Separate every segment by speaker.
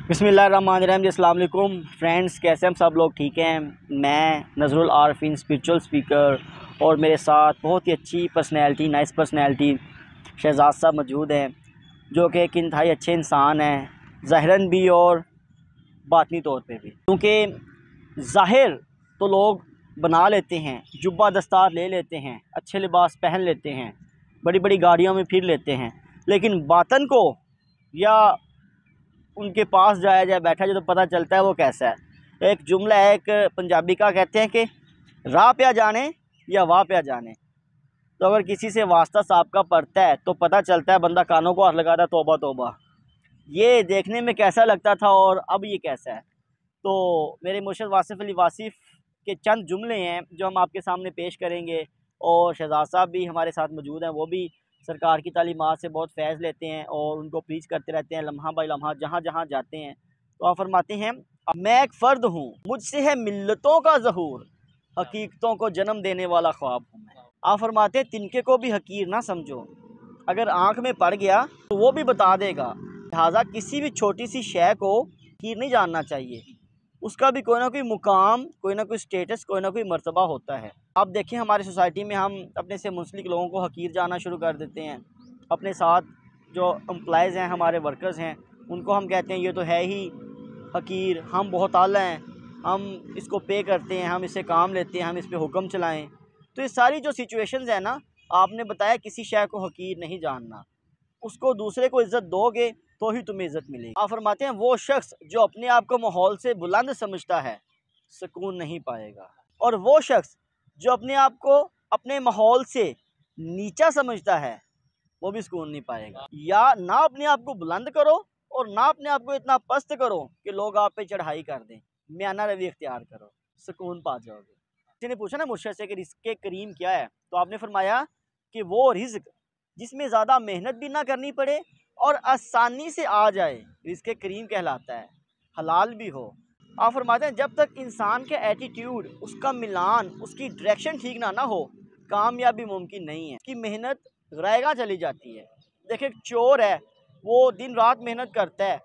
Speaker 1: बिस्मिल्लाहिर्रहमानिर्रहीम। अस्सलाम वालेकुम फ्रेंड्स, कैसे हम सब लोग ठीक हैं। मैं नज़रुल आरफीन स्पिरिचुअल स्पीकर और मेरे साथ बहुत ही अच्छी पर्सनैलिटी, नाइस पर्सनैलिटी शहजाद साहब मौजूद हैं, जो कि एक इंतहाई अच्छे इंसान हैं, ज़ाहिरन भी और बातनी तौर पे भी। क्योंकि ज़ाहिर तो लोग बना लेते हैं, जुब्बा दस्तार ले लेते हैं, अच्छे लिबास पहन लेते हैं, बड़ी बड़ी गाड़ियों में फिर लेते हैं, लेकिन बातन को या उनके पास जाया जाए, बैठा जाए तो पता चलता है वो कैसा है। एक जुमला है, एक पंजाबी का, कहते हैं कि राह पे जाने या वाह पे जाने। तो अगर किसी से वास्ता साहब का पड़ता है तो पता चलता है बंदा कानों को हाथ लगाता है, तौबा तौबा, ये देखने में कैसा लगता था और अब ये कैसा है। तो मेरे मुर्शिद वासिफ़ अली वासिफ़ के चंद जुमले हैं जो हम आपके सामने पेश करेंगे, और शहजाद साहब भी हमारे साथ मौजूद हैं। वो भी सरकार की तालीमात से बहुत फैज़ लेते हैं और उनको प्रीच करते रहते हैं लम्हा बाई लम्हा, जहाँ जहाँ जाते हैं। तो आप फरमाते हैं, मैं एक फ़र्द हूँ, मुझसे है मिल्लतों का ज़हूर, हकीकतों को जन्म देने वाला ख्वाब हूँ मैं। आप फरमाते हैं, तिनके को भी हकीर ना समझो, अगर आँख में पड़ गया तो वो भी बता देगा। लिहाजा किसी भी छोटी सी शय को हकीर नहीं जानना चाहिए, उसका भी कोई ना कोई मुकाम, कोई ना कोई स्टेटस, कोई ना कोई मर्तबा होता है। आप देखें हमारी सोसाइटी में हम अपने से मुंसलिक लोगों को हकीर जानना शुरू कर देते हैं। अपने साथ जो एम्प्लॉयज़ हैं, हमारे वर्कर्स हैं, उनको हम कहते हैं ये तो है ही हकीर, हम बहुत आला हैं, हम इसको पे करते हैं, हम इससे काम लेते हैं, हम इस पर हुक्म चलाएँ। तो ये सारी जो सिचुएशंस है ना, आपने बताया किसी शय को हकीर नहीं जानना, उसको दूसरे को इज़्ज़त दोगे तो ही तुम्हें इज़्ज़त मिलेगी। आप फरमाते हैं, वो शख्स जो अपने आप को माहौल से बुलंद समझता है सुकून नहीं पाएगा, और वो शख्स जो अपने आप को अपने माहौल से नीचा समझता है वो भी सुकून नहीं पाएगा। या ना अपने आप को बुलंद करो और ना अपने आप को इतना पस्त करो कि लोग आप पे चढ़ाई कर दें, म्याना रवि इख्तियार करो, सुकून पा जाओगे। किसी ने पूछा ना मुझसे से कि रिज़्क़ करीम क्या है, तो आपने फरमाया कि वो रिज़्क़ जिसमें ज़्यादा मेहनत भी ना करनी पड़े और आसानी से आ जाए, रिज़्क़ करीम कहलाता है, हलाल भी हो। आप फरमाते हैं, जब तक इंसान के एटीट्यूड, उसका मिलान, उसकी डायरेक्शन ठीक ना हो, कामयाबी मुमकिन नहीं है। उसकी मेहनत ज़ायगा चली जाती है। देखिए, एक चोर है, वो दिन रात मेहनत करता है,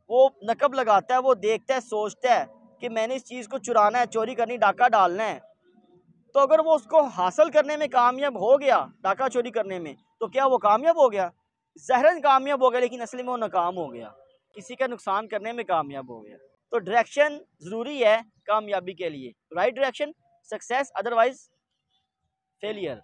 Speaker 1: वो नकब लगाता है, वो देखता है, सोचता है कि मैंने इस चीज़ को चुराना है, चोरी करनी, डाका डालना है। तो अगर वो उसको हासिल करने में कामयाब हो गया, डाका चोरी करने में, तो क्या वो कामयाब हो गया? ज़ाहिरन कामयाब हो गया, लेकिन असली में वो नाकाम हो गया, किसी का नुकसान करने में कामयाब हो गया। तो डायरेक्शन ज़रूरी है कामयाबी के लिए, right direction success, otherwise failure.